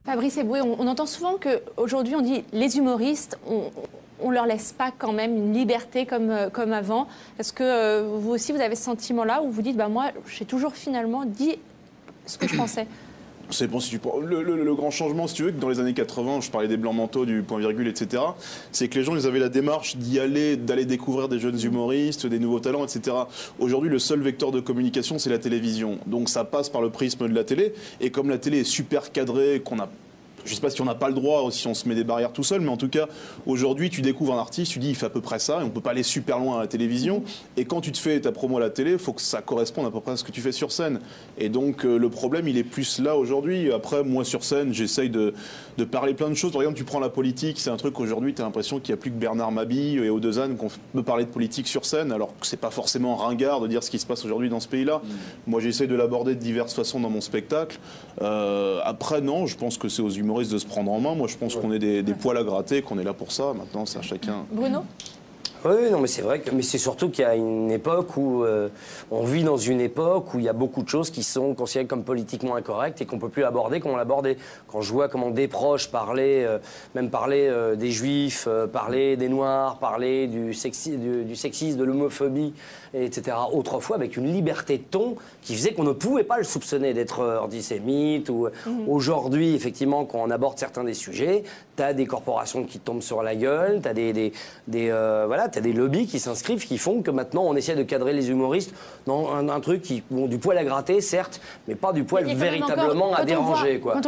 Fabrice Eboué, on entend souvent qu'aujourd'hui, on dit les humoristes, on ne leur laisse pas quand même une liberté comme avant. Est-ce que vous aussi, vous avez ce sentiment-là où vous dites, bah, moi, j'ai toujours finalement dit ce que je pensais? C'est bon, si tu prends le grand changement, si tu veux, que dans les années 80, je parlais des blancs manteaux, du point virgule, etc., c'est que les gens, ils avaient la démarche d'aller découvrir des jeunes humoristes, des nouveaux talents, etc. Aujourd'hui, le seul vecteur de communication, c'est la télévision. Donc ça passe par le prisme de la télé. Et comme la télé est super cadrée, je ne sais pas si on n'a pas le droit ou si on se met des barrières tout seul, mais en tout cas, aujourd'hui, tu découvres un artiste, tu dis il fait à peu près ça, et on ne peut pas aller super loin à la télévision. Et quand tu te fais ta promo à la télé, il faut que ça corresponde à peu près à ce que tu fais sur scène. Et donc, le problème, il est plus là aujourd'hui. Après, moi, sur scène, j'essaye de parler plein de choses. Par exemple, tu prends la politique, c'est un truc aujourd'hui, tu as l'impression qu'il n'y a plus que Bernard Mabille et Audezane qu'on peut parler de politique sur scène, alors que ce n'est pas forcément ringard de dire ce qui se passe aujourd'hui dans ce pays-là. Moi, j'essaye de l'aborder de diverses façons dans mon spectacle. Après, non, je pense que c'est aux humoristes de se prendre en main. Moi, je pense qu'on est des poils à gratter, qu'on est là pour ça. Maintenant, c'est à chacun. Bruno ? Oui, non, mais c'est vrai mais c'est surtout qu'il y a une époque où on vit dans une époque où il y a beaucoup de choses qui sont considérées comme politiquement incorrectes et qu'on ne peut plus aborder comme on l'abordait. Quand je vois comment des proches parlaient, même parler des juifs, parler des noirs, parler du sexisme, de l'homophobie, etc. Autrefois, avec une liberté de ton qui faisait qu'on ne pouvait pas le soupçonner d'être antisémite. Ou aujourd'hui, effectivement, quand on aborde certains des sujets, tu as des corporations qui tombent sur la gueule, tu as t'as des lobbies qui s'inscrivent, qui font que maintenant on essaie de cadrer les humoristes dans un truc qui ont du poil à gratter, certes, mais pas du poil véritablement à déranger. Quoi.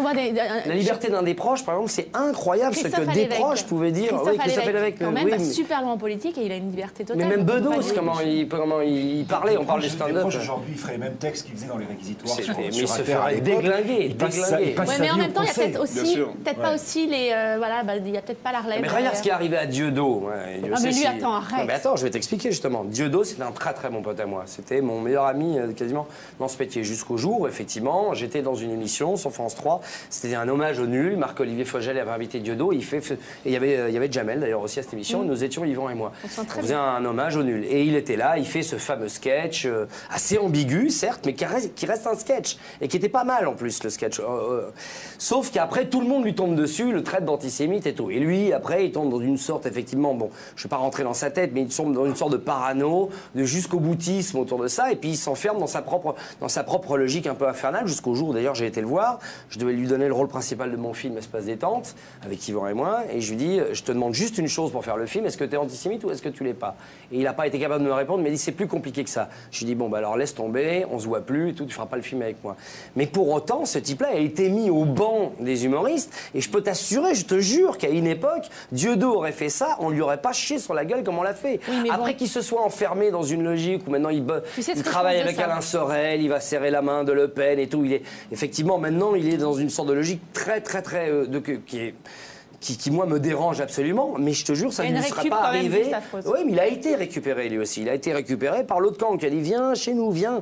La liberté d'un des proches, par exemple, c'est incroyable ce que des proches pouvaient dire. Christophe Lévesque, quand même, super loin en politique et il a une liberté totale. Mais même Bedos, comment il parlait, on parle du stand-up. Aujourd'hui, il ferait les mêmes textes qu'il faisait dans les réquisitoires. Mais il se ferait déglinguer. Mais en même temps, il y a peut-être aussi, pas aussi les. Voilà, il y a peut-être pas la relève. Mais regarde ce qui est arrivé à Dieudo. Mais lui, attends, arrête. Mais attends, je vais t'expliquer justement. Dieudo, c'était un très très bon pote à moi. C'était mon meilleur ami quasiment dans ce métier. Jusqu'au jour où, effectivement, j'étais dans une émission sur France 3. C'était un hommage au nul. Marc-Olivier Fogel avait invité Dieudo. Et il y avait Jamel d'ailleurs aussi à cette émission. Nous étions Yvan et moi. On faisait un hommage au nul. Et il était là. Il fait ce fameux sketch assez ambigu, certes, mais qui reste un sketch. Et qui était pas mal en plus, le sketch. Sauf qu'après, tout le monde lui tombe dessus, le traite d'antisémite et tout. Et lui, après, il tombe dans une sorte, effectivement, bon, je vais pas rentrer dans sa tête, mais il tombe dans une sorte de parano, de jusqu'au boutisme autour de ça, et puis il s'enferme dans sa propre logique un peu infernale, jusqu'au jour, d'ailleurs, j'ai été le voir, je devais lui donner le rôle principal de mon film Espace détente, avec Yvan et moi, et je lui dis, je te demande juste une chose pour faire le film, est-ce que tu es antisémite ou est-ce que tu l'es pas? Et il n'a pas été capable de me répondre, mais il m'a dit, c'est plus compliqué que ça. Je lui dis, bon, bah alors laisse tomber, on se voit plus et tout, tu feras pas le film avec moi. Mais pour autant, ce type-là a été mis au banc des humoristes, et je peux t'assurer, je te jure qu'à une époque, Dieudo aurait fait ça, on lui aurait pas chié sur la gueule comme on l'a fait. Oui, après qu'il se soit enfermé dans une logique où maintenant il travaille avec Alain Sorel, il va serrer la main de Le Pen et tout. Effectivement, maintenant, il est dans une sorte de logique très qui moi me dérange absolument, mais je te jure ça ne lui sera pas arrivé. Oui, mais il a été récupéré lui aussi. Il a été récupéré par l'autre camp qui a dit viens chez nous, viens,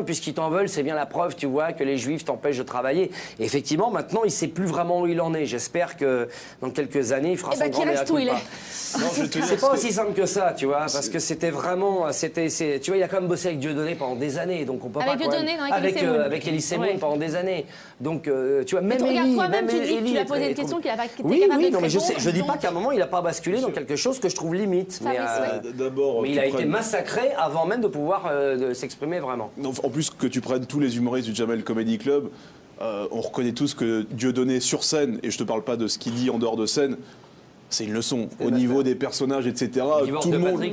puisqu'ils t'en veulent, c'est bien la preuve, tu vois, que les Juifs t'empêchent de travailler. Et effectivement, maintenant, il sait plus vraiment où il en est. J'espère que dans quelques années, il fera son grand mea culpa. C'est pas aussi simple que ça, tu vois, parce que c'était vraiment, tu vois, il a quand même bossé avec Dieudonné pendant des années, donc on peut pas avec Elie Semoun pendant des années. Donc tu vois, même Elie, toi-même tu lui as posé une question qu'il a pas été capable. Oui, non, mais je dis pas qu'à un moment il n'a pas basculé dans quelque chose que je trouve limite. Mais il a été massacré avant même de pouvoir s'exprimer vraiment. En plus que tu prennes tous les humoristes du Jamel Comedy Club, on reconnaît tous que Dieudonné sur scène, et je te parle pas de ce qu'il dit en dehors de scène, c'est une leçon au niveau des personnages, etc. Tout le monde.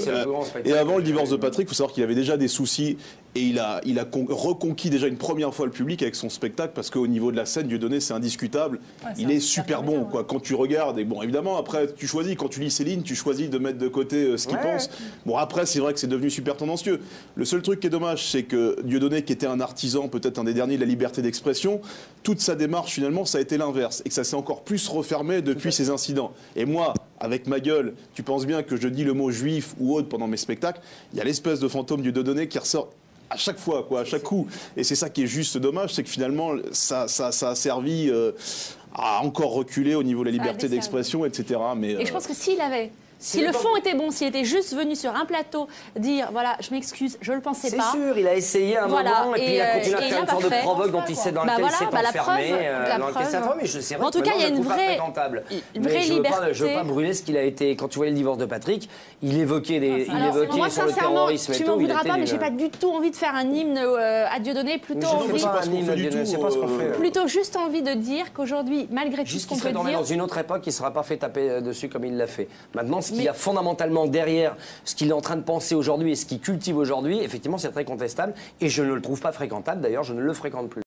Et avant le divorce de Patrick, il faut savoir qu'il avait déjà des soucis. Et il a reconquis déjà une première fois le public avec son spectacle, parce qu'au niveau de la scène, Dieudonné, c'est indiscutable. Ouais, il est super bon, quoi. Quand tu regardes, et bon, évidemment, après, tu choisis, quand tu lis Céline, tu choisis de mettre de côté ce qu'il pense. Bon, après, c'est vrai que c'est devenu super tendancieux. Le seul truc qui est dommage, c'est que Dieudonné, qui était un artisan, peut-être un des derniers de la liberté d'expression, toute sa démarche, finalement, ça a été l'inverse. Et que ça s'est encore plus refermé depuis ces incidents. Et moi, avec ma gueule, tu penses bien que je dis le mot juif ou autre pendant mes spectacles, il y a l'espèce de fantôme du Dieudonné qui ressort à chaque fois, quoi, à chaque coup. Et c'est ça qui est juste dommage, c'est que finalement, ça a servi à encore reculer au niveau de la liberté d'expression, etc. Et je pense que s'il avait Si le fond était bon, s'il était juste venu sur un plateau dire voilà, je m'excuse, je le pensais pas. C'est sûr, il a essayé un moment et puis il a continué à faire une sorte de provoque dont il sait dans laquelle il s'est enfermé. En tout cas, il y a une vraie liberté. Je veux pas brûler ce qu'il a été. Quand tu voyais le divorce de Patrick, il évoquait moi, sur le terrorisme et tout. Tu m'en voudras pas, mais j'ai pas du tout envie de faire un hymne à Dieudonné. Plutôt juste envie de dire qu'aujourd'hui, malgré tout ce qu'on peut dire, dans une autre époque, il ne sera pas fait taper dessus comme il l'a fait. Maintenant, ce qu'il y a fondamentalement derrière, ce qu'il est en train de penser aujourd'hui et ce qu'il cultive aujourd'hui, effectivement, c'est très contestable et je ne le trouve pas fréquentable. D'ailleurs, je ne le fréquente plus.